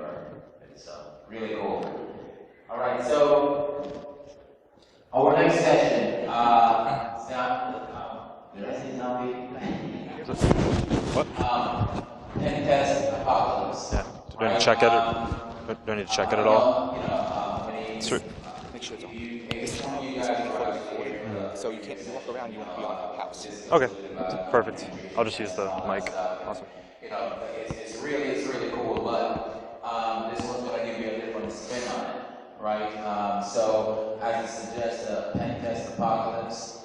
member. It's really cool. All right, so our next session, did I say zombie? What? Pentest apocalypse. Yeah. Do I need to check it? Do I need to check it at all? Make sure it's on. So you can't walk around, you want to be on the house. Okay, perfect. I'll just use the mic. Awesome. It's really cool, but this one's going to give you a different spin on it, right? So, as it suggests, Pentest apocalypse.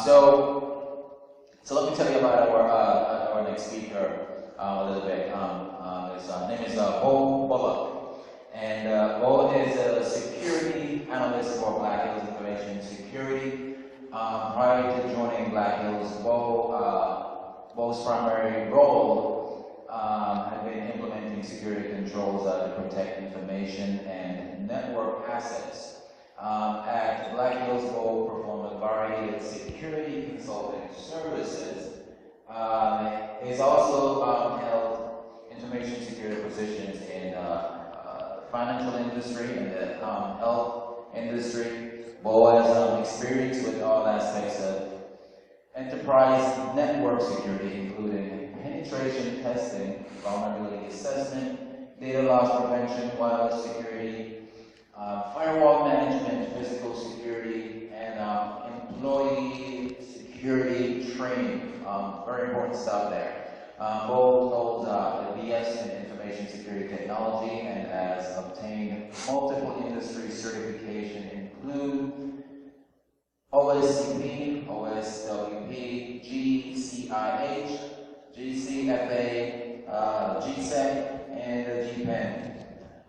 So let me tell you about our next speaker a little bit. His name is Beau Bullock. And Beau is a security analyst for Black Hills Information Security. Prior to joining Black Hills, Beau's primary role had been implementing security controls to protect information and network assets. At Black Hills, Beau performed a variety of security consulting services. He's also held information security positions in financial industry and the health industry. Beau has experience with all aspects of enterprise network security, including penetration testing, vulnerability assessment, data loss prevention, wireless security, firewall management, physical security, and employee security training. Very important stuff there. Beau holds a BS in Information Security Technology and has obtained multiple industry certifications, include OSCP, OSWP, GCIH, GCFA, GSEC, and GPEN.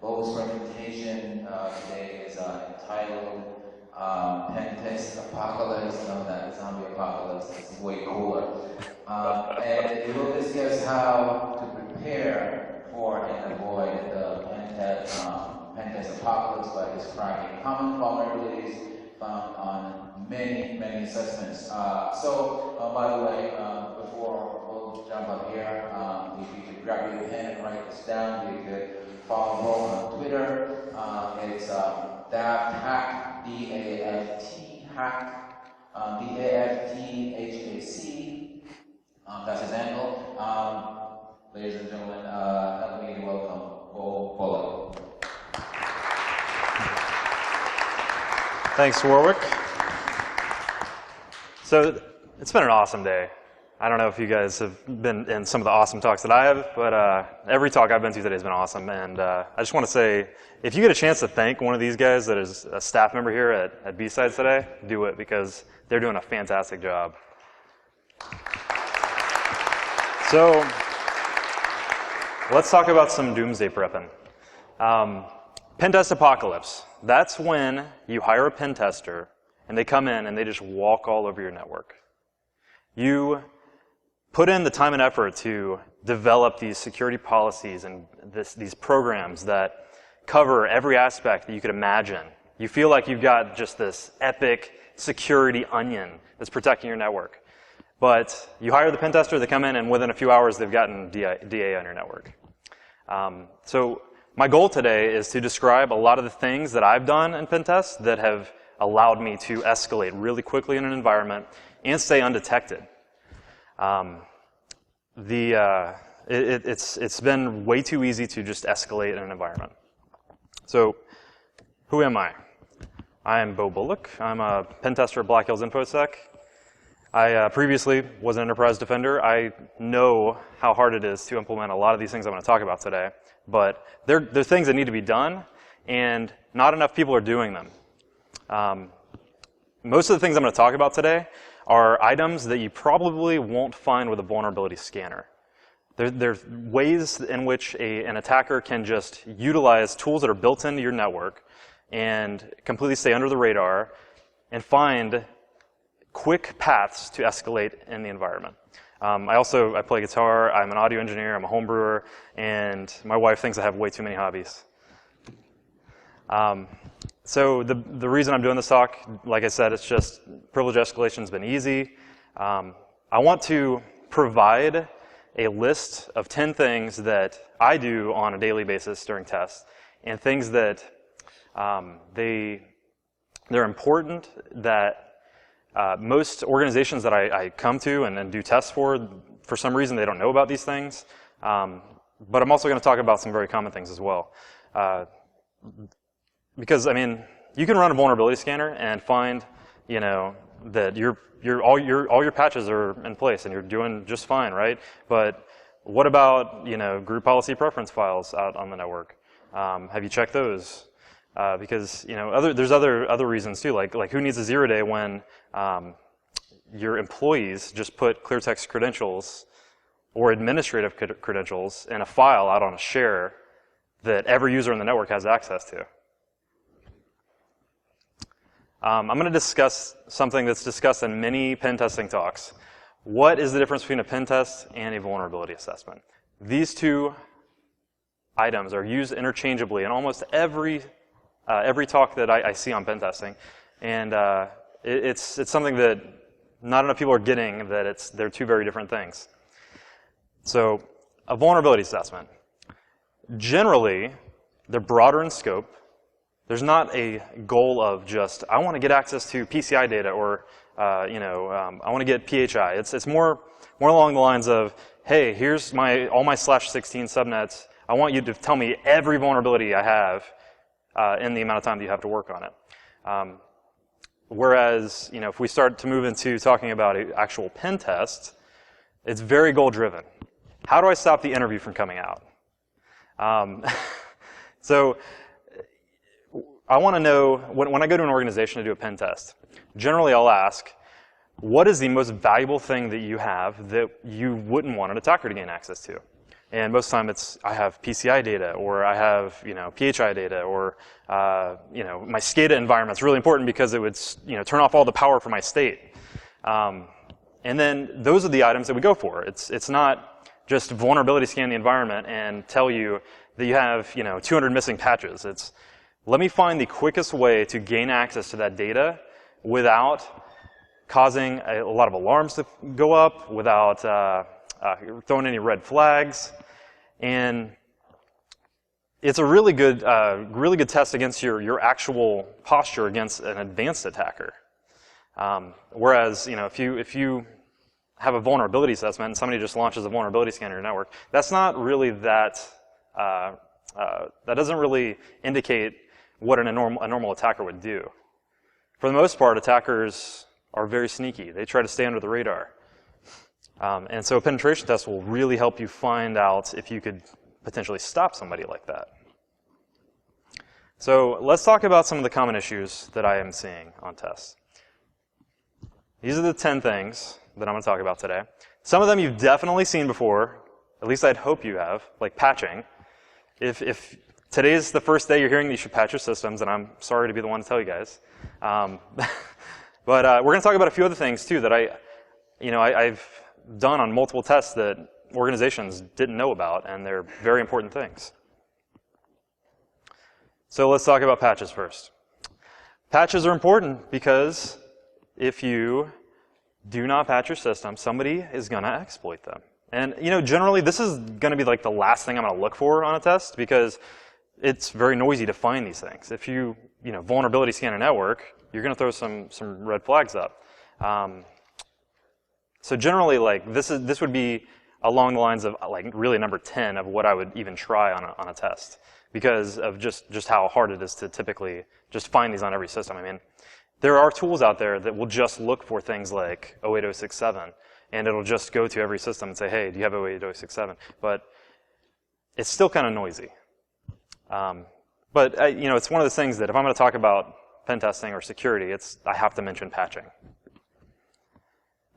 Beau's presentation today is entitled Pentest Apocalypse. No, that zombie apocalypse is way cooler. And it will discuss how to prepare for and avoid the Pentest apocalypse by describing common vulnerabilities found on many assessments. By the way, before we'll jump up here, if you could grab your pen and write this down, you could follow Beau on Twitter. It's DAFTHAC, D-A-F-T-HAC, D-A-F-T-H-A-C. That's his handle. Ladies and gentlemen, help me welcome Beau Bullock. Thanks, Warwick. So it's been an awesome day. I don't know if you guys have been in some of the awesome talks that I have, but every talk I've been to today has been awesome. And I just want to say, if you get a chance to thank one of these guys that is a staff member here at BSides today, do it, because they're doing a fantastic job. So let's talk about some doomsday prepping. Pentest apocalypse. That's when you hire a pen tester and they come in and they just walk all over your network. You put in the time and effort to develop these security policies and these programs that cover every aspect that you could imagine. You feel like you've got just this epic security onion that's protecting your network. But you hire the pen tester, they come in, and within a few hours they've gotten DA on your network. So my goal today is to describe a lot of the things that I've done in Pentest that have allowed me to escalate really quickly in an environment and stay undetected. It's been way too easy to just escalate in an environment. So who am I? I am Beau Bullock. I'm a pen tester at Black Hills InfoSec. I previously was an enterprise defender. I know how hard it is to implement a lot of these things I'm going to talk about today, but they're things that need to be done, and not enough people are doing them. Most of the things I'm going to talk about today are items that you probably won't find with a vulnerability scanner. There's ways in which an attacker can just utilize tools that are built into your network and completely stay under the radar and find quick paths to escalate in the environment. I play guitar, I'm an audio engineer, I'm a home brewer, and my wife thinks I have way too many hobbies. So the reason I'm doing this talk, like I said, it's just privilege escalation's been easy. I want to provide a list of 10 things that I do on a daily basis during tests, and things that they're important that most organizations that I come to and do tests for some reason, they don't know about these things. But I'm also going to talk about some very common things as well. Because, I mean, you can run a vulnerability scanner and find, you know, that all your patches are in place and you're doing just fine, right? But what about, you know, group policy preference files out on the network? Have you checked those? Because, you know, there's other reasons too, like who needs a 0-day when your employees just put clear text credentials or administrative credentials in a file out on a share that every user in the network has access to. I'm going to discuss something that's discussed in many pen testing talks. What is the difference between a pen test and a vulnerability assessment? These two items are used interchangeably in almost every talk that I see on pen testing, and it's something that not enough people are getting, that they're two very different things. So, a vulnerability assessment. Generally, they're broader in scope. There's not a goal of just, I want to get access to PCI data, or I want to get PHI. It's more along the lines of, hey, here's all my /16 subnets. I want you to tell me every vulnerability I have in the amount of time that you have to work on it. Whereas, you know, if we start to move into talking about an actual pen test, it's very goal-driven. How do I stop the interview from coming out? So I want to know, when I go to an organization to do a pen test, generally I'll ask, what is the most valuable thing that you have that you wouldn't want an attacker to gain access to? And most of the time it's, I have PCI data, or I have, you know, PHI data, or, you know, my SCADA environment's really important because it would, you know, turn off all the power for my state. And then those are the items that we go for. It's not just vulnerability scan the environment and tell you that you have, you know, 200 missing patches. It's, let me find the quickest way to gain access to that data without causing a lot of alarms to go up, without throwing any red flags. And it's a really good test against your actual posture against an advanced attacker. Whereas, you know, if you have a vulnerability assessment and somebody just launches a vulnerability scanner in your network, that's not really that doesn't really indicate what a normal attacker would do. For the most part, attackers are very sneaky. They try to stay under the radar. And so a penetration test will really help you find out if you could potentially stop somebody like that. So let's talk about some of the common issues that I am seeing on tests. These are the 10 things that I'm going to talk about today. Some of them you've definitely seen before, at least I'd hope you have, like patching. If today's the first day you're hearing that you should patch your systems, and I'm sorry to be the one to tell you guys. But we're going to talk about a few other things too that I've done on multiple tests that organizations didn't know about, and they're very important things. So let's talk about patches first. Patches are important because if you do not patch your system, somebody is going to exploit them. And you know, generally, this is going to be like the last thing I'm going to look for on a test because it's very noisy to find these things. If you vulnerability scan a network, you're going to throw some red flags up. So generally, like this would be along the lines of like really number 10 of what I would even try on a test because of just how hard it is to typically just find these on every system. I mean, there are tools out there that will just look for things like 08067, and it'll just go to every system and say, hey, do you have 08067? But it's still kind of noisy. But it's one of those things that if I'm going to talk about pen testing or security, I have to mention patching.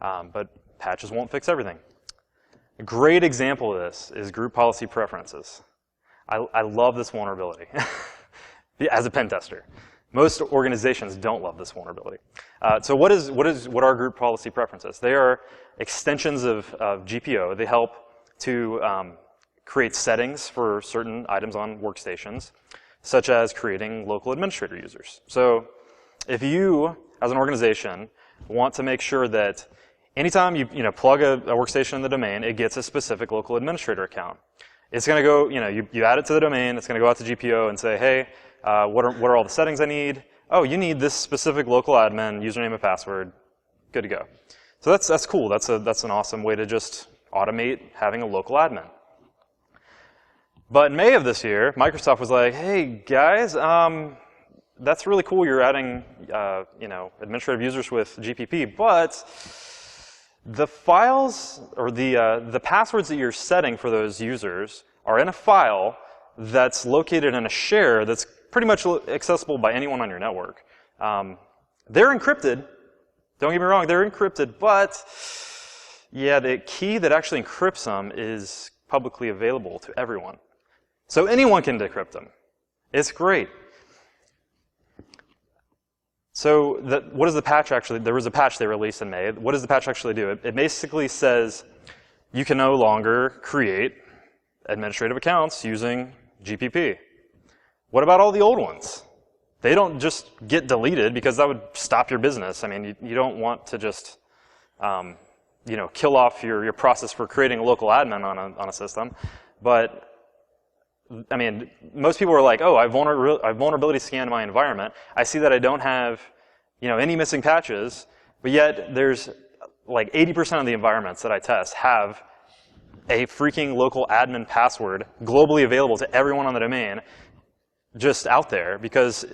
But patches won't fix everything. A great example of this is group policy preferences. I love this vulnerability as a pen tester. Most organizations don't love this vulnerability. So what are group policy preferences? They are extensions of GPO. They help to create settings for certain items on workstations, such as creating local administrator users. So if you, as an organization, want to make sure that anytime you plug a workstation in the domain, it gets a specific local administrator account. It's going to go, you add it to the domain, it's going to go out to GPO and say, hey, what are all the settings I need? Oh, you need this specific local admin, username and password, good to go. So that's cool, that's an awesome way to just automate having a local admin. But in May of this year, Microsoft was like, hey guys, that's really cool you're adding administrative users with GPP, but the files or the passwords that you're setting for those users are in a file that's located in a share that's pretty much accessible by anyone on your network. They're encrypted. Don't get me wrong, they're encrypted, but yeah, the key that actually encrypts them is publicly available to everyone. So anyone can decrypt them. It's great. So what does the patch actually, there was a patch they released in May. What does the patch actually do? It basically says you can no longer create administrative accounts using GPP. What about all the old ones? They don't just get deleted because that would stop your business. I mean, you don't want to just kill off your process for creating a local admin on a system. But I mean, most people are like, oh, I vulnerability scanned my environment. I see that I don't have any missing patches, but yet there's like 80% of the environments that I test have a freaking local admin password globally available to everyone on the domain just out there because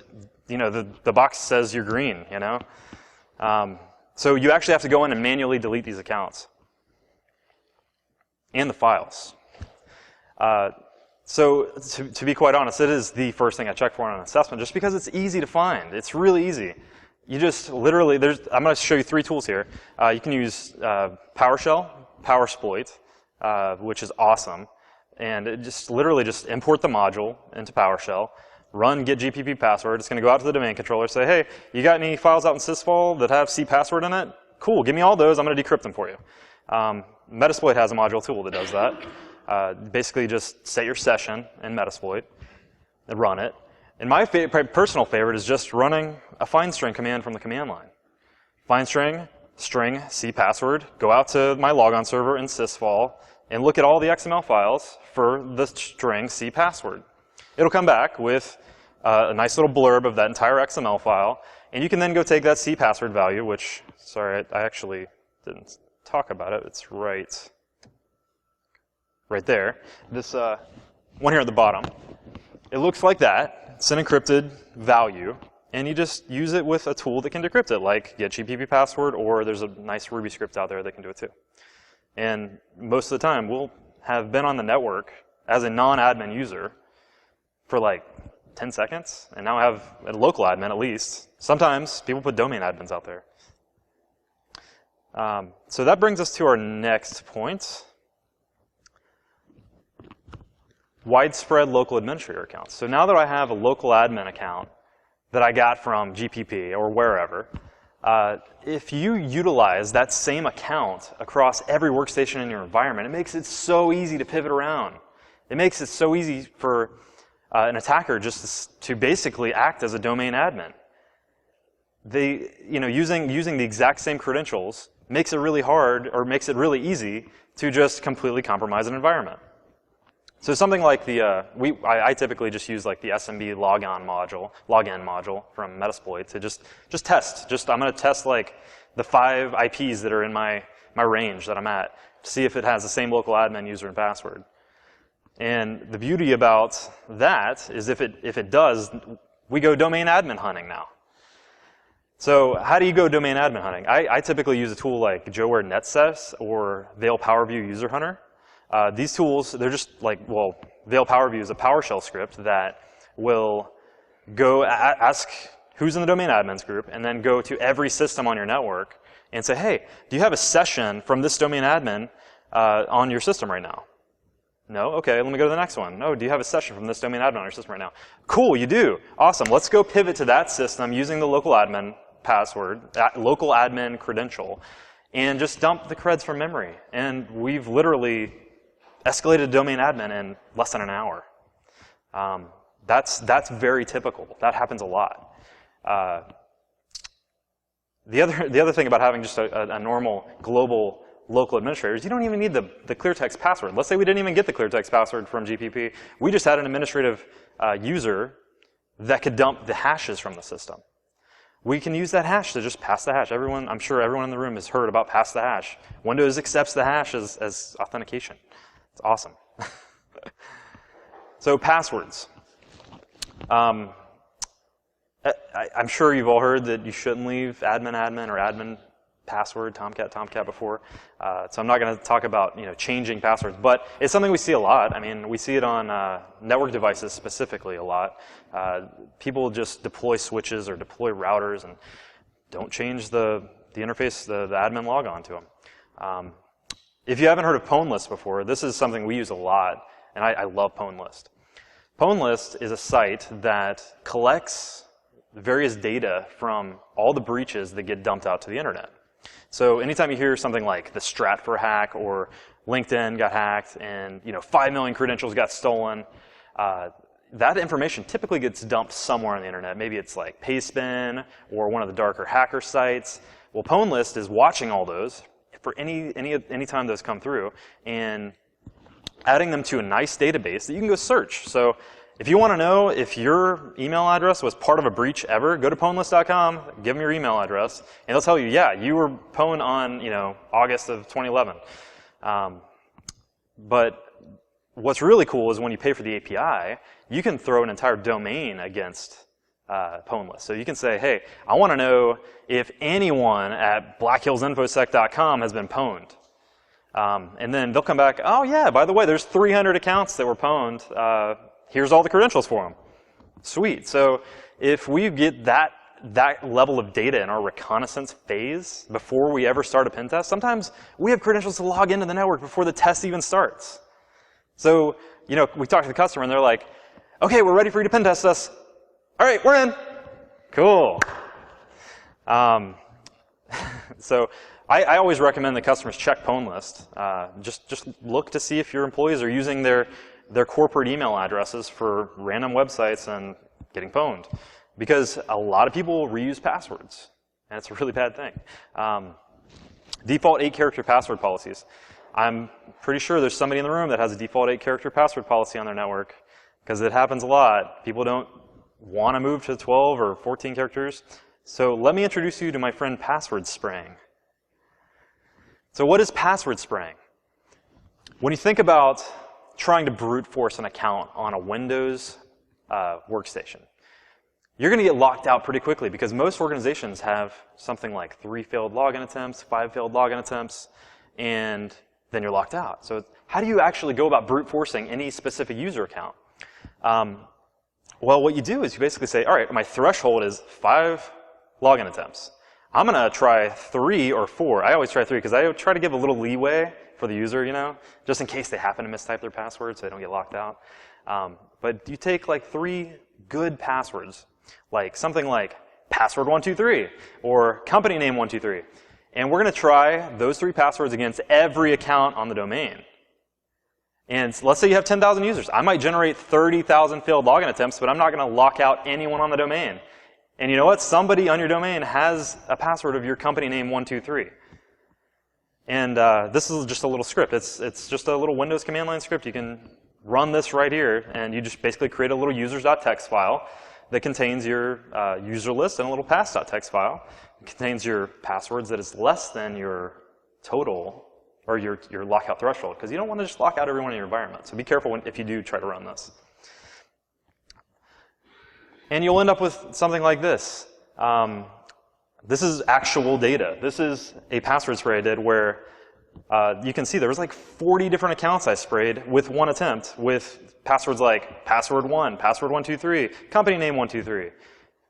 the box says you're green, So you actually have to go in and manually delete these accounts and the files. So to be quite honest, it is the first thing I check for on an assessment just because it's easy to find. It's really easy. You just literally, I'm going to show you 3 tools here. You can use PowerShell, PowerSploit, which is awesome. And it just literally just import the module into PowerShell, run get GPP password. It's going to go out to the domain controller, say, hey, you got any files out in sysvol that have C password in it? Cool, give me all those. I'm going to decrypt them for you. Metasploit has a module tool that does that. Basically just set your session in Metasploit and run it. And my personal favorite is just running a find string command from the command line. Find string, string, C password, go out to my logon server in sysvol, and look at all the XML files for the string C password. It'll come back with a nice little blurb of that entire XML file, and you can then go take that C password value, which, sorry, I actually didn't talk about it. It's right there. This one here at the bottom. It looks like that. It's an encrypted value, and you just use it with a tool that can decrypt it, like get GPP password, or there's a nice Ruby script out there that can do it too. And most of the time, we'll have been on the network as a non-admin user for like 10 seconds, and now I have a local admin at least. Sometimes people put domain admins out there. So that brings us to our next point. Widespread local administrator accounts. So now that I have a local admin account that I got from GPP or wherever, if you utilize that same account across every workstation in your environment, it makes it so easy to pivot around. It makes it so easy for an attacker just to basically act as a domain admin. Using the exact same credentials makes it really hard, or makes it really easy to just completely compromise an environment. So something like I typically just use like the SMB login module from Metasploit to just test. I'm going to test like the 5 IPs that are in my range that I'm at to see if it has the same local admin user and password. And the beauty about that is if it does, we go domain admin hunting now. So how do you go domain admin hunting? I typically use a tool like JoWare NetSys or Veil PowerView User Hunter. These tools, they're just like, well, Veil PowerView is a PowerShell script that will go ask who's in the domain admins group and then go to every system on your network and say, hey, do you have a session from this domain admin on your system right now? No? Okay, let me go to the next one. No, do you have a session from this domain admin on your system right now? Cool, you do. Awesome. Let's go pivot to that system using the local admin password, local admin credential, and just dump the creds from memory. And we've literally escalated domain admin in less than an hour. That's very typical. That happens a lot. The other thing about having just a normal global local administrator is you don't even need the clear text password. Let's say we didn't even get the clear text password from GPP. We just had an administrative user that could dump the hashes from the system. We can use that hash to just pass the hash. I'm sure everyone in the room has heard about pass the hash. Windows accepts the hash as authentication. It's awesome. So passwords. I'm sure you've all heard that you shouldn't leave admin or admin password, tomcat before. So I'm not going to talk about changing passwords, but it's something we see a lot. I mean, we see it on network devices specifically a lot. People just deploy switches or deploy routers and don't change the interface, the admin logon to them. If you haven't heard of Pwnlist before, this is something we use a lot, and I love Pwnlist. Pwnlist is a site that collects various data from all the breaches that get dumped out to the internet. So anytime you hear something like the Stratfor hack or LinkedIn got hacked and 5 million credentials got stolen, that information typically gets dumped somewhere on the internet. Maybe it's like Payspin or one of the darker hacker sites. Well, Pwnlist is watching all those for any time those come through and adding them to a nice database that you can go search. So if you want to know if your email address was part of a breach ever, go to pwnlist.com, give them your email address, and they'll tell you, yeah, you were pwned on August of 2011. But what's really cool is when you pay for the API, you can throw an entire domain against Pwnlist. So you can say, hey, I want to know if anyone at blackhillsinfosec.com has been pwned. And then they'll come back, oh yeah, by the way, there's 300 accounts that were pwned. Here's all the credentials for them. Sweet. So if we get that level of data in our reconnaissance phase before we ever start a pen test, sometimes we have credentials to log into the network before the test even starts. So, we talk to the customer and they're like, okay, we're ready for you to pen test us. All right, we're in. Cool. So I always recommend that customers check Pwnlist. Just look to see if your employees are using their corporate email addresses for random websites and getting pwned. Because a lot of people reuse passwords, and it's a really bad thing. Default 8-character password policies. I'm pretty sure there's somebody in the room that has a default 8-character password policy on their network, because it happens a lot. People don't want to move to 12 or 14 characters. So let me introduce you to my friend password spraying. So what is password spraying? When you think about trying to brute force an account on a Windows workstation, you're going to get locked out pretty quickly because most organizations have something like 3 failed login attempts, 5 failed login attempts, and then you're locked out. So how do you actually go about brute forcing any specific user account? Well, what you do is you basically say, all right, my threshold is 5 login attempts. I'm going to try 3 or 4. I always try 3 because I try to give a little leeway for the user, just in case they happen to mistype their password so they don't get locked out. But you take like 3 good passwords, like something like password123 or company name 123. And we're going to try those 3 passwords against every account on the domain. And let's say you have 10,000 users. I might generate 30,000 failed login attempts, but I'm not going to lock out anyone on the domain. And you know what? Somebody on your domain has a password of your company name 123. And this is just a little script. It's just a little Windows command line script. You can run this right here, and you just basically create a little users.txt file that contains your user list and a little pass.txt file. It contains your passwords that is less than your total or your lockout threshold, because you don't want to just lock out everyone in your environment. So be careful if you do try to run this. And you'll end up with something like this. This is actual data. This is a password spray I did where you can see there was like 40 different accounts I sprayed with one attempt with passwords like password1, password123, company name 123.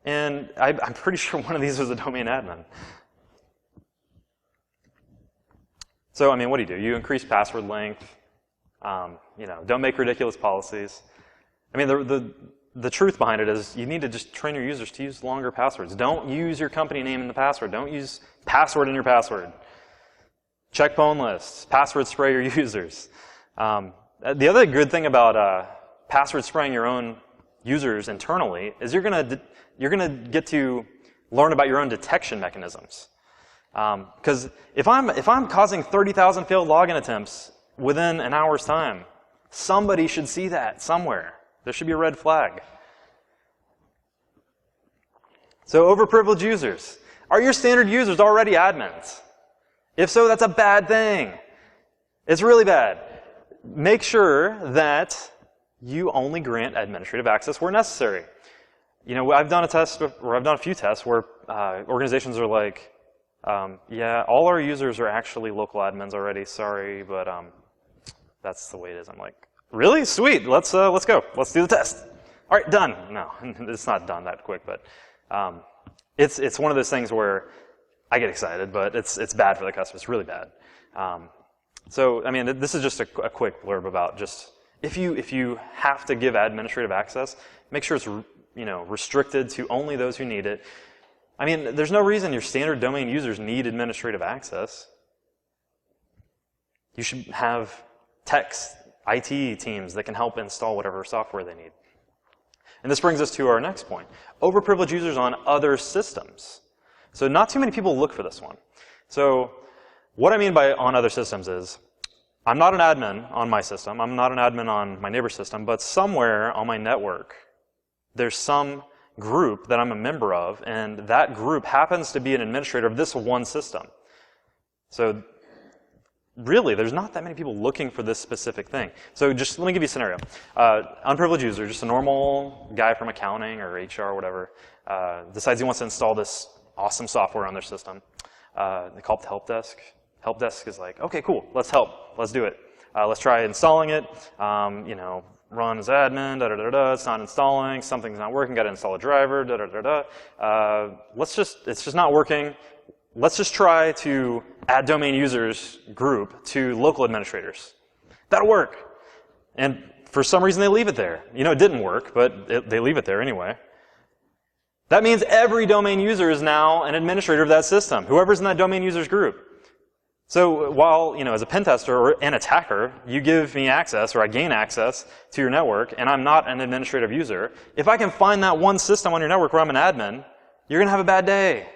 And I'm pretty sure one of these was a domain admin. So, I mean, what do? You increase password length. Don't make ridiculous policies. I mean, the truth behind it is you need to just train your users to use longer passwords. Don't use your company name in the password. Don't use password in your password. Check Pwnlist. Password spray your users. The other good thing about password spraying your own users internally is you're gonna get to learn about your own detection mechanisms. Because if I'm causing 30,000 failed login attempts within an hour's time, somebody should see that somewhere. There should be a red flag. So overprivileged users. Are your standard users already admins? If so, that's a bad thing. It's really bad. Make sure that you only grant administrative access where necessary. You know, I've done a few tests where organizations are like, yeah, all our users are actually local admins already. Sorry, but that's the way it is. I'm like, really? Sweet. Let's go. Let's do the test. All right, done. No, it's not done that quick, but it's one of those things where I get excited, but it's bad for the customer. It's really bad. So, I mean, this is just a quick blurb about just if you have to give administrative access, make sure it's restricted to only those who need it. I mean, there's no reason your standard domain users need administrative access. You should have techs, IT teams that can help install whatever software they need. And this brings us to our next point. Overprivileged users on other systems. So not too many people look for this one. So what I mean by on other systems is, I'm not an admin on my system. I'm not an admin on my neighbor's system. But somewhere on my network, there's some group that I'm a member of, and that group happens to be an administrator of this one system. So really, there's not that many people looking for this specific thing. So just let me give you a scenario. Unprivileged user, just a normal guy from accounting or HR or whatever, decides he wants to install this awesome software on their system. They call it the help desk. Help desk is like, okay, cool, let's help. Let's do it. Let's try installing it. Run as admin, da-da-da-da, it's not installing, something's not working, got to install a driver, da-da-da-da. It's just not working. Let's just try to add domain users group to local administrators. That'll work. And for some reason, they leave it there. It didn't work, but they leave it there anyway. That means every domain user is now an administrator of that system, whoever's in that domain users group. So while, as a pen tester or an attacker, you give me access or I gain access to your network and I'm not an administrative user, if I can find that one system on your network where I'm an admin, you're going to have a bad day.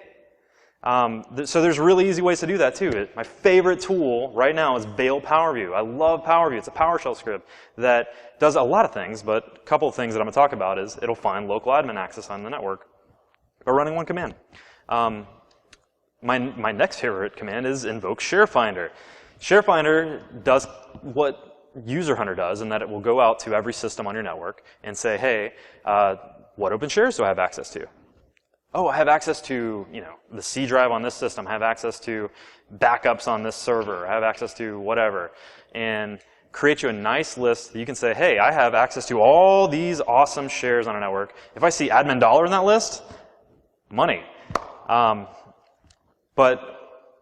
So there's really easy ways to do that too. My favorite tool right now is Beau PowerView. I love PowerView. It's a PowerShell script that does a lot of things, but a couple of things that I'm going to talk about is it'll find local admin access on the network by running one command. My next favorite command is invoke ShareFinder. ShareFinder does what User Hunter does in that it will go out to every system on your network and say, hey, what open shares do I have access to? Oh, I have access to the C drive on this system. I have access to backups on this server. I have access to whatever. And create you a nice list that you can say, hey, I have access to all these awesome shares on a network. If I see admin dollar in that list, money. But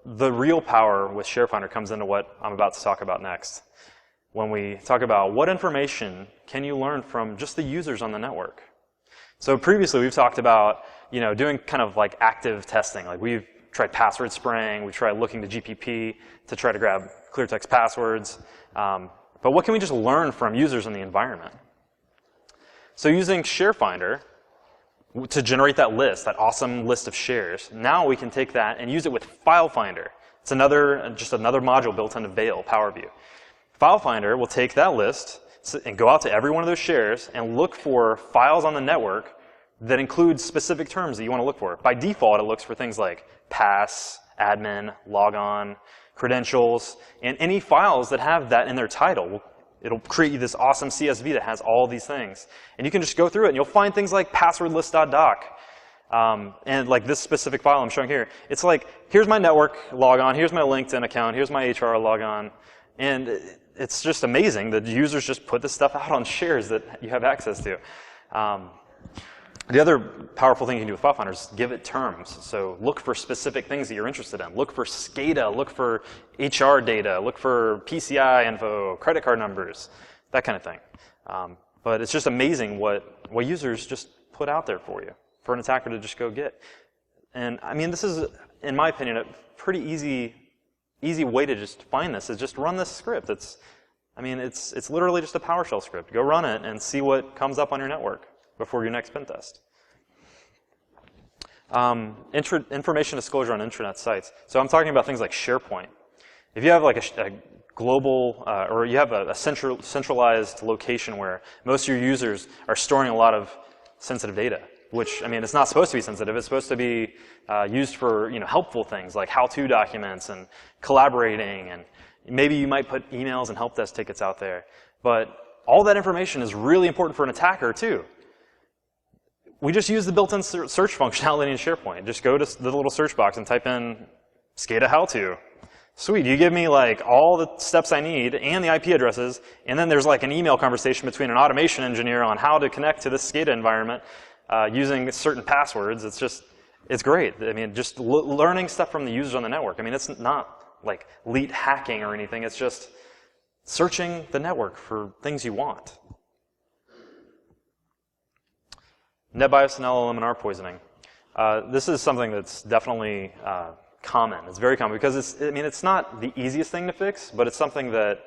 the real power with ShareFinder comes into what I'm about to talk about next. When we talk about what information can you learn from just the users on the network. So previously we've talked about doing kind of like active testing. Like we've tried password spraying, we tried looking to GPP to try to grab clear text passwords. But what can we just learn from users in the environment? So using ShareFinder to generate that list, that awesome list of shares, now we can take that and use it with FileFinder. It's just another module built into Beau PowerView. FileFinder will take that list and go out to every one of those shares and look for files on the network that include specific terms that you want to look for. By default, it looks for things like pass, admin, logon, credentials, and any files that have that in their title. It'll create you this awesome CSV that has all these things. And you can just go through it, and you'll find things like passwordlist.doc. And like this specific file I'm showing here, it's like, here's my network logon, here's my LinkedIn account, here's my HR logon. And it's just amazing that users just put this stuff out on shares that you have access to. The other powerful thing you can do with FileFinder is give it terms. So look for specific things that you're interested in. Look for SCADA, look for HR data, look for PCI info, credit card numbers, that kind of thing. But it's just amazing what users just put out there for you, for an attacker to just go get. And I mean, this is, in my opinion, a pretty easy way to just find this, is just run this script. It's literally just a PowerShell script. Go run it and see what comes up on your network before your next pen test. Information disclosure on intranet sites. So I'm talking about things like SharePoint. If you have like a global, or you have a centralized location where most of your users are storing a lot of sensitive data, which, I mean, it's not supposed to be sensitive. It's supposed to be used for, helpful things like how-to documents and collaborating, and maybe you might put emails and help desk tickets out there. But all that information is really important for an attacker, too. We just use the built-in search functionality in SharePoint. Just go to the little search box and type in SCADA how-to. Sweet, you give me like all the steps I need and the IP addresses, and then there's like an email conversation between an automation engineer on how to connect to this SCADA environment using certain passwords. It's great. I mean, just learning stuff from the users on the network. I mean, it's not like elite hacking or anything. It's just searching the network for things you want. NetBIOS and LLM&R poisoning. This is something that's definitely common. It's very common because it's not the easiest thing to fix, but it's something that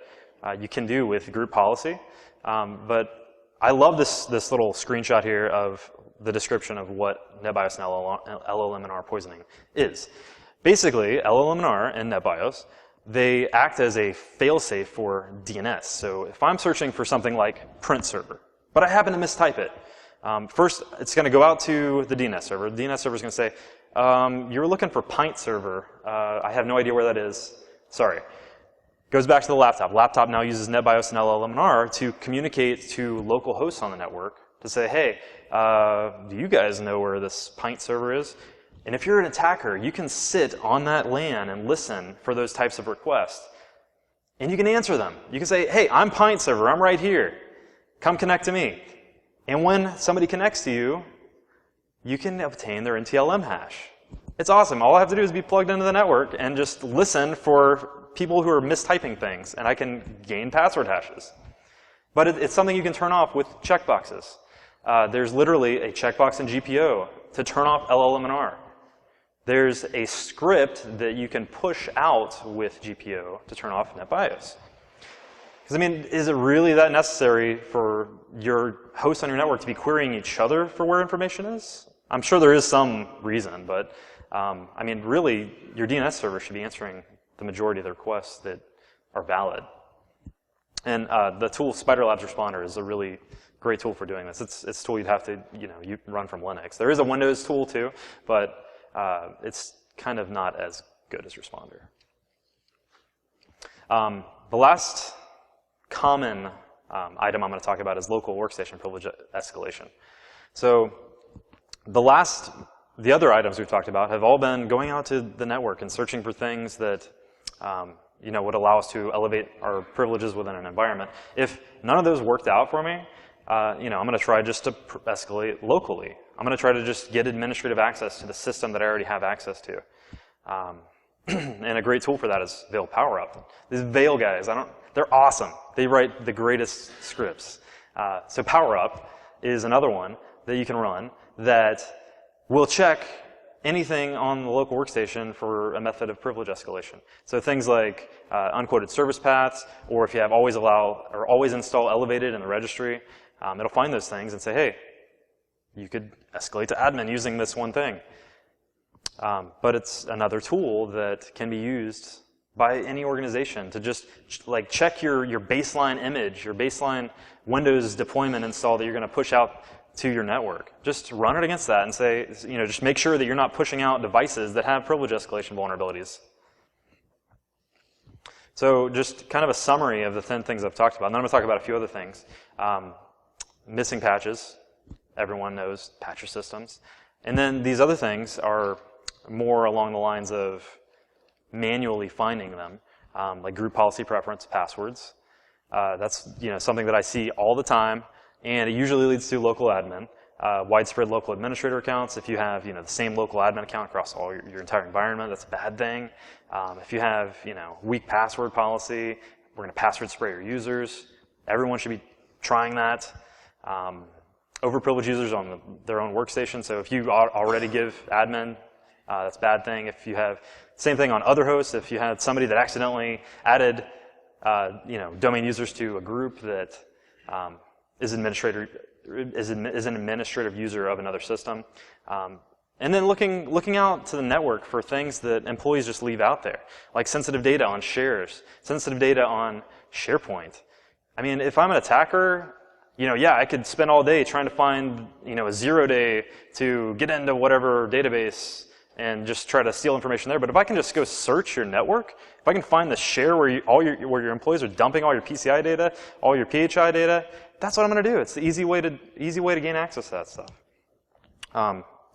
you can do with group policy. But I love this little screenshot here of the description of what NetBIOS and LLM&R poisoning is. Basically, LLM&R and NetBIOS, they act as a failsafe for DNS. So if I'm searching for something like print server, but I happen to mistype it, first, it's going to go out to the DNS server. The DNS server is going to say, you're looking for Pint server. I have no idea where that is. Sorry. Goes back to the laptop. Laptop now uses NetBIOS and LLM&R to communicate to local hosts on the network to say, hey, do you guys know where this Pint server is? And if you're an attacker, you can sit on that LAN and listen for those types of requests. And you can answer them. You can say, hey, I'm Pint server. I'm right here. Come connect to me. And when somebody connects to you, you can obtain their NTLM hash. It's awesome. All I have to do is be plugged into the network and just listen for people who are mistyping things, and I can gain password hashes. But it's something you can turn off with checkboxes. There's literally a checkbox in GPO to turn off LLM&R. There's a script that you can push out with GPO to turn off NetBIOS. Because, I mean, is it really that necessary for your hosts on your network to be querying each other for where information is? I'm sure there is some reason, but I mean, really, your DNS server should be answering the majority of the requests that are valid. And the tool Spider Labs Responder is a really great tool for doing this. It's a tool you'd have to, you run from Linux. There is a Windows tool too, but it's kind of not as good as Responder. The last common item I'm going to talk about is local workstation privilege escalation. So the other items we've talked about have all been going out to the network and searching for things that would allow us to elevate our privileges within an environment. If none of those worked out for me, I'm going to try just to escalate locally. I'm going to try to just get administrative access to the system that I already have access to. And a great tool for that is Veil PowerUp. These Veil guys, they're awesome. They write the greatest scripts. So PowerUp is another one that you can run that will check anything on the local workstation for a method of privilege escalation. So things like unquoted service paths, or if you have always allow or always install elevated in the registry, it'll find those things and say, hey, you could escalate to admin using this one thing. But it's another tool that can be used by any organization to just like check your baseline image, your baseline Windows deployment install that you're going to push out to your network. Just run it against that and say, just make sure that you're not pushing out devices that have privilege escalation vulnerabilities. So just kind of a summary of the 10 things I've talked about. And then I'm going to talk about a few other things. Missing patches. Everyone knows patch your systems. And then these other things are more along the lines of manually finding them, like group policy preference passwords. That's something that I see all the time. And it usually leads to local admin, widespread local administrator accounts. If you have the same local admin account across all your entire environment, that's a bad thing. If you have weak password policy, we're going to password spray your users. Everyone should be trying that. Overprivileged users on their own workstation. So if you already give admin, that's a bad thing. If you have same thing on other hosts, if you had somebody that accidentally added domain users to a group that is an administrative user of another system, And then looking out to the network for things that employees just leave out there, like sensitive data on shares, sensitive data on SharePoint. I mean, if I'm an attacker, yeah, I could spend all day trying to find, a 0 day to get into whatever database and just try to steal information there. But if I can just go search your network, if I can find the share where your employees are dumping all your PCI data, all your PHI data, that's what I'm going to do. It's the easy way to gain access to that stuff.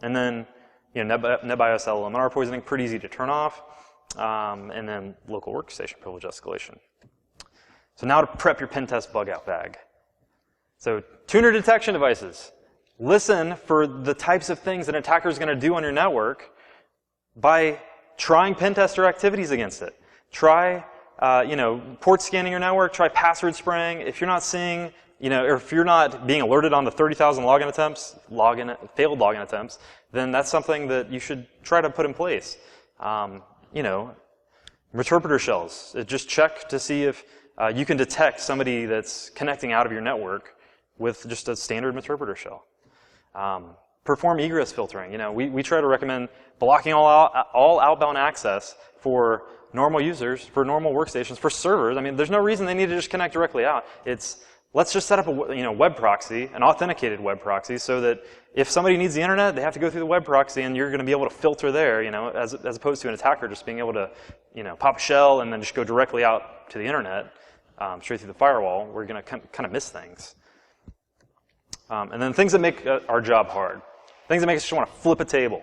And then, NetBIOS LLMR poisoning, pretty easy to turn off. And then local workstation privilege escalation. So now to prep your pen test bug out bag. So tuner detection devices. Listen for the types of things that an attacker is going to do on your network by trying pen tester activities against it. Try, port scanning your network. Try password spraying. If you're not seeing, or if you're not being alerted on the 30,000 failed login attempts, then that's something that you should try to put in place. Interpreter shells. Just check to see if you can detect somebody that's connecting out of your network with just a standard interpreter shell. Perform egress filtering. We try to recommend blocking all outbound access for normal users, for normal workstations, for servers. I mean, there's no reason they need to just connect directly out. Let's just set up a web proxy, an authenticated web proxy, so that if somebody needs the internet, they have to go through the web proxy, and you're going to be able to filter there, as opposed to an attacker just being able to, pop a shell and then just go directly out to the internet, straight through the firewall. We're going to kind of miss things. And then things that make our job hard. Things that make us just want to flip a table.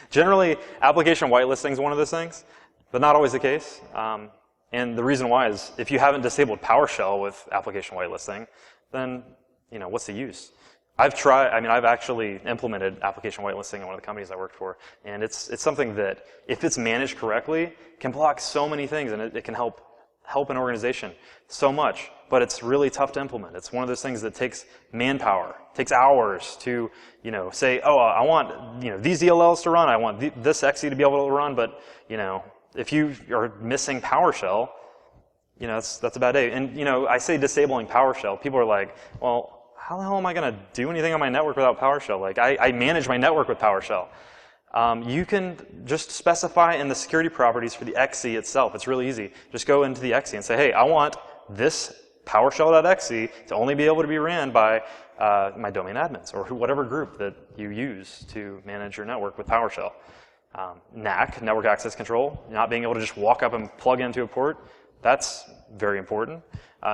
Generally, application whitelisting is one of those things, but not always the case. And the reason why is if you haven't disabled PowerShell with application whitelisting, then what's the use? I've actually implemented application whitelisting in one of the companies I worked for, and it's something that, if it's managed correctly, can block so many things, and it can help an organization so much. But it's really tough to implement. It's one of those things that takes manpower, takes hours to say, oh, I want these DLLs to run, I want this XE to be able to run, but if you are missing PowerShell, that's a bad day. And I say disabling PowerShell. People are like, well, how the hell am I going to do anything on my network without PowerShell? Like, I manage my network with PowerShell. You can just specify in the security properties for the XE itself. It's really easy. Just go into the XE and say, hey, I want this PowerShell.exe to only be able to be ran by my domain admins or whatever group that you use to manage your network with PowerShell. NAC, network access control, not being able to just walk up and plug into a port, that's very important.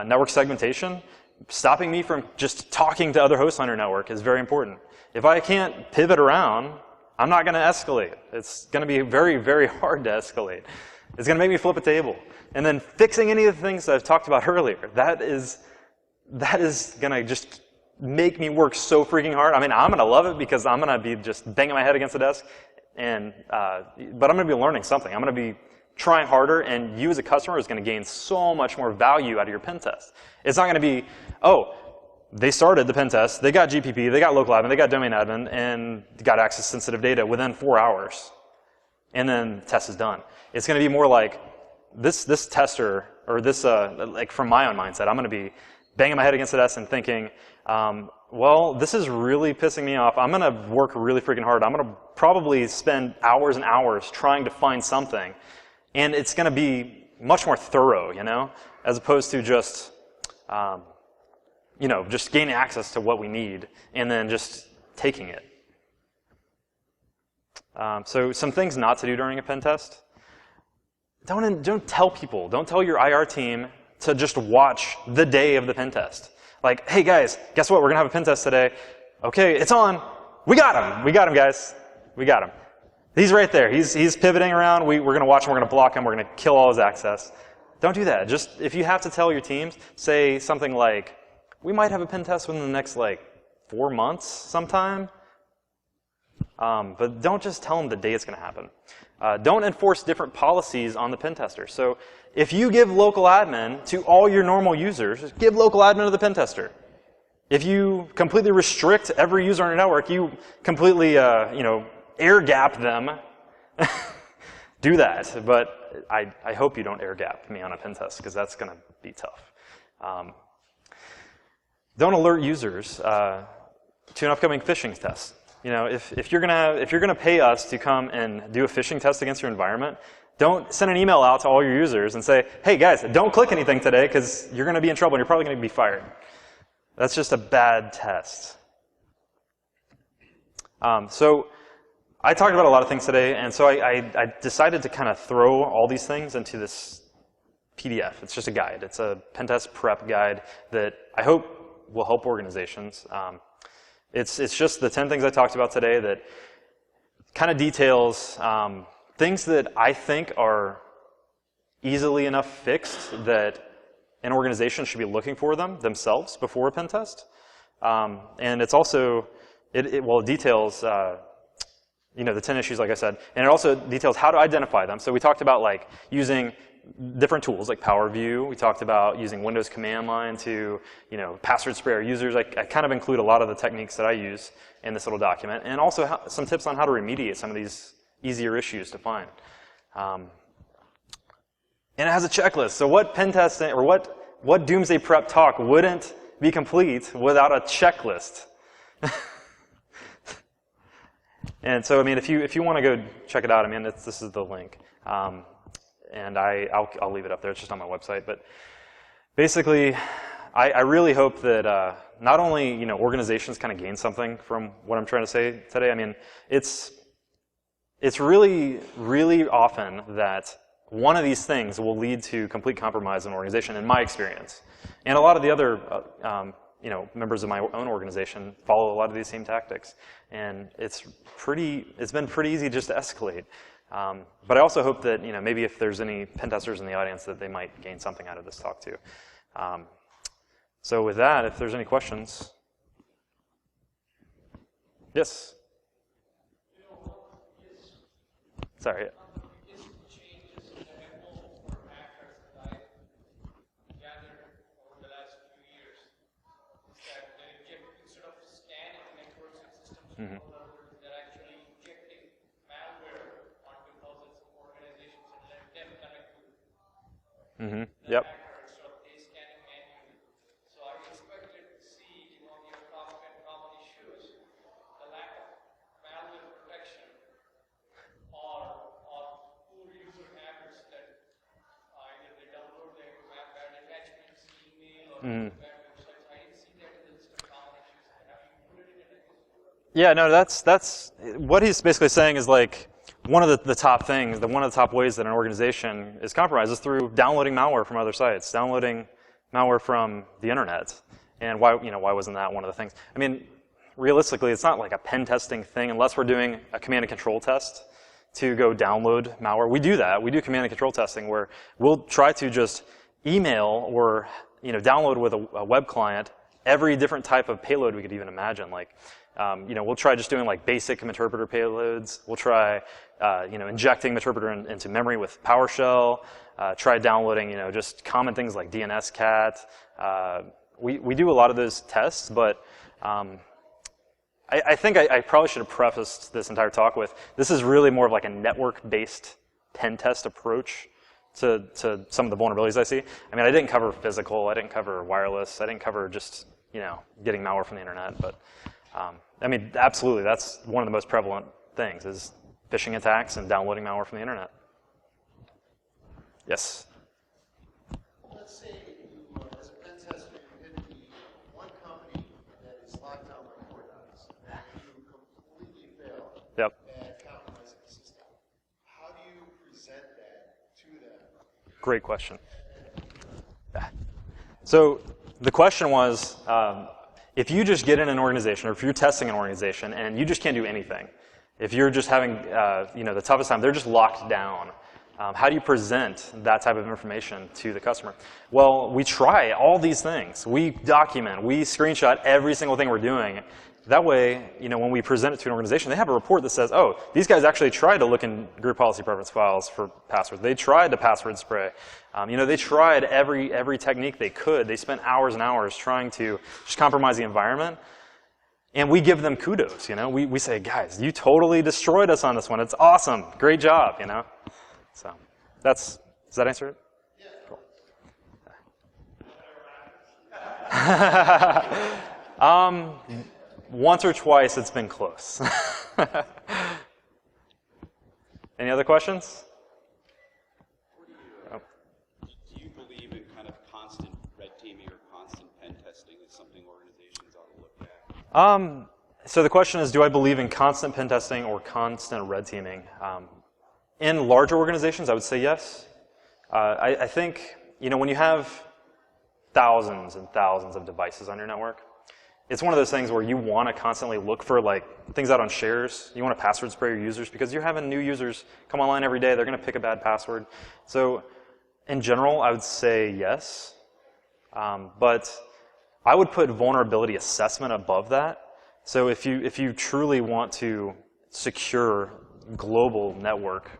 Network segmentation, stopping me from just talking to other hosts on your network is very important. If I can't pivot around, I'm not going to escalate. It's going to be very, very hard to escalate. It's going to make me flip a table. And then fixing any of the things that I've talked about earlier, that is going to just make me work so freaking hard. I mean, I'm going to love it because I'm going to be just banging my head against the desk, but I'm going to be learning something. I'm going to be trying harder, and you as a customer is going to gain so much more value out of your pen test. It's not going to be, oh, they started the pen test, they got GPP, they got local admin, they got domain admin, and got access to sensitive data within 4 hours. And then the test is done. It's going to be more like this tester, or this, like from my own mindset, I'm going to be banging my head against the desk and thinking, well, this is really pissing me off. I'm going to work really freaking hard. I'm going to probably spend hours and hours trying to find something. And it's going to be much more thorough, as opposed to just, just gaining access to what we need and then just taking it. So some things not to do during a pen test. Don't tell people, don't tell your IR team to just watch the day of the pen test. Like, hey guys, guess what? We're going to have a pen test today. Okay, it's on. We got him. We got him, guys. We got him. He's right there. He's pivoting around. We're going to watch him. We're going to block him. We're going to kill all his access. Don't do that. Just, if you have to tell your teams, say something like, we might have a pen test within the next, 4 months sometime. But don't just tell them the day it's going to happen. Don't enforce different policies on the pen tester. So if you give local admin to all your normal users, just give local admin to the pen tester. If you completely restrict every user on your network, you completely, air gap them. Do that. But I hope you don't air gap me on a pen test, because that's going to be tough. Don't alert users to an upcoming phishing test. if you're gonna pay us to come and do a phishing test against your environment, don't send an email out to all your users and say, hey guys, don't click anything today because you're gonna be in trouble and you're probably gonna be fired. That's just a bad test. So I talked about a lot of things today, and so I decided to kind of throw all these things into this PDF. It's just a guide. It's a Pentest prep guide that I hope will help organizations. It's just the 10 things I talked about today that kind of details things that I think are easily enough fixed that an organization should be looking for them themselves before a pen test. And it's also, it details the 10 issues, like I said, and it also details how to identify them. So we talked about like using different tools like PowerView. We talked about using Windows command line to, password spray our users. I kind of include a lot of the techniques that I use in this little document, and also some tips on how to remediate some of these easier issues to find. And it has a checklist. So what pen testing, or what Doomsday Prep talk wouldn't be complete without a checklist? And so, if you want to go check it out, this is the link. And I'll leave it up there. It's just on my website. But basically, I really hope that not only organizations kind of gain something from what I'm trying to say today. It's really, really often that one of these things will lead to complete compromise in an organization, in my experience. And a lot of the other members of my own organization follow a lot of these same tactics. And it's been pretty easy just to escalate. But I also hope that, maybe if there's any pen testers in the audience, that they might gain something out of this talk too. So with that, if there's any questions. Yes? Sorry. Mm-hmm. They're actually injecting malware onto thousands of organizations and let them connect to Mm-hmm. the Yep. hacker instead of they scanning manually. So I expected to see among your top 10 common issues the lack of malware protection or poor user habits that either they download their bad attachments, email, or bad websites. I didn't see that in the list of common issues. Have you included it in it? Yeah, no, that's what he's basically saying is like one of the top things, one of the top ways that an organization is compromised is through downloading malware from other sites, downloading malware from the internet. And why wasn't that one of the things? Realistically, it's not like a pen testing thing unless we're doing a command and control test to go download malware. We do that. We do command and control testing where we'll try to just email or download with a web client every different type of payload we could even imagine. Like, we'll try just doing like basic interpreter payloads. We'll try, injecting interpreter into memory with PowerShell. Try downloading, just common things like DNSCat. We do a lot of those tests, but I think I probably should have prefaced this entire talk with, this is really more of like a network-based pen test approach to some of the vulnerabilities I see. I didn't cover physical. I didn't cover wireless. I didn't cover just, getting malware from the internet, but absolutely, that's one of the most prevalent things is phishing attacks and downloading malware from the internet. Yes? Let's say you, as a pen tester, you hit the one company that is locked down by Cordox, and you completely fail Yep. at compromising the system. How do you present that to them? Great question. So the question was, if you just get in an organization, or if you're testing an organization and you just can't do anything, if you're just having the toughest time, they're just locked down, how do you present that type of information to the customer? Well, we try all these things. We document, we screenshot every single thing we're doing. That way, when we present it to an organization, they have a report that says, oh, these guys actually tried to look in group policy preference files for passwords. They tried to password spray. They tried every technique they could. They spent hours and hours trying to just compromise the environment. And we give them kudos, We say, guys, you totally destroyed us on this one. It's awesome. Great job, So does that answer it? Yeah. Cool. once or twice it's been close. Any other questions? Oh. Do you believe in kind of constant red teaming or constant pen testing as something organizations ought to look at? So the question is, do I believe in constant pen testing or constant red teaming? In larger organizations, I would say yes. I think, when you have thousands and thousands of devices on your network, it's one of those things where you want to constantly look for things out on shares. You want to password spray your users because you're having new users come online every day. They're going to pick a bad password. So in general, I would say yes. But I would put vulnerability assessment above that. So if you truly want to secure global network,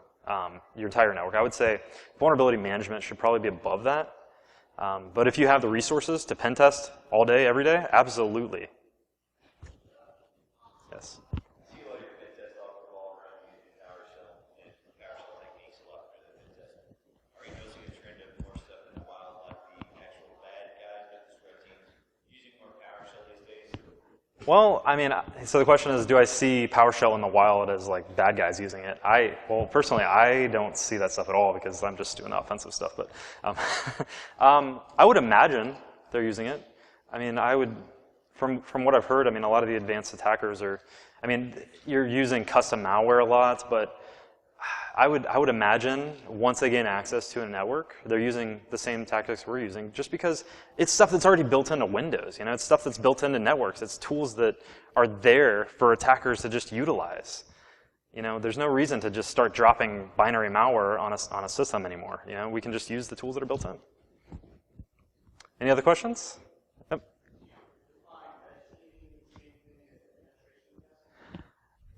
your entire network, I would say vulnerability management should probably be above that. But if you have the resources to pen test all day, every day, absolutely. Yes. See a lot of your pen test off the wall around using PowerShell and PowerShell techniques a lot for the pen testing. Are you noticing a trend of more stuff in the wild, like the actual bad guys with the spread teams using more PowerShell these days? Well, so the question is, do I see PowerShell in the wild as bad guys using it? Well, personally, I don't see that stuff at all because I'm just doing offensive stuff. But I would imagine they're using it. I would, from what I've heard, a lot of the advanced attackers are, you're using custom malware a lot, but I would imagine once they gain access to a network, they're using the same tactics we're using just because it's stuff that's already built into Windows. It's stuff that's built into networks. It's tools that are there for attackers to just utilize. There's no reason to just start dropping binary malware on a system anymore. We can just use the tools that are built in. Any other questions? Yep.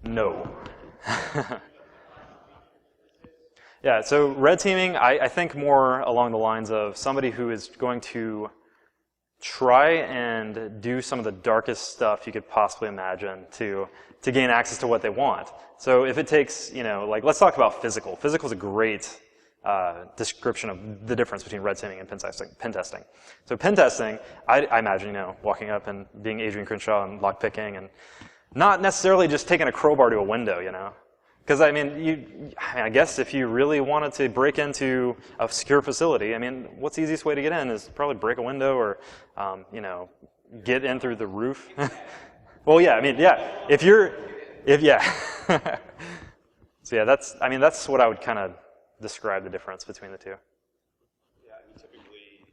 No. Yeah, so red teaming, I think more along the lines of somebody who is going to try and do some of the darkest stuff you could possibly imagine to gain access to what they want. So if it takes, let's talk about physical. Physical is a great description of the difference between red teaming and pen testing. So pen testing, I imagine, walking up and being Adrian Crenshaw and lockpicking and not necessarily just taking a crowbar to a window, Because, I guess if you really wanted to break into a secure facility, what's the easiest way to get in is probably break a window or, get in through the roof. Well, yeah, So yeah, that's what I would kind of describe the difference between the two. Yeah, typically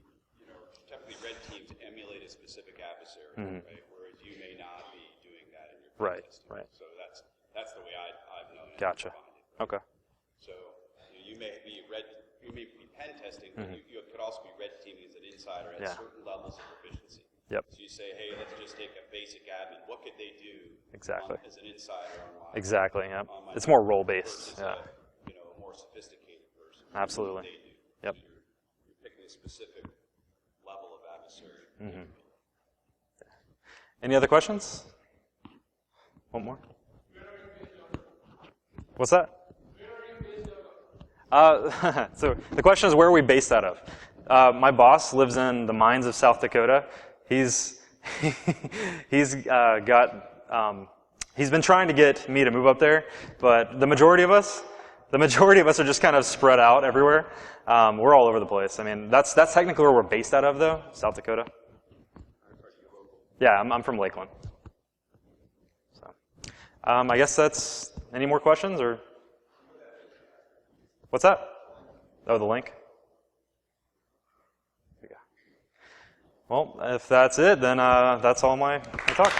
red teams emulate a specific adversary, Mm-hmm. right? Whereas you may not be doing that in your Right, testing. right. So that's the way I've known it. Gotcha. Okay. So you may be pen testing, but you could also be red teaming as an insider at certain levels of proficiency. Yep. So you say, hey, let's just take a basic admin. What could they do Exactly. as an insider on my Exactly. Yeah. on my It's more network role-based. versus Yeah. a more sophisticated person? Absolutely. What they do. Yep. So you're picking a specific level of adversary. Mm-hmm. Any other questions? One more. What's that? So the question is, where are we based out of? My boss lives in the mines of South Dakota. He's been trying to get me to move up there, but the majority of us are just kind of spread out everywhere. We're all over the place. That's technically where we're based out of, though, South Dakota. Yeah, I'm from Lakeland. So, I guess that's. Any more questions or? What's that? Oh, the link. Well, if that's it, then that's all my talk.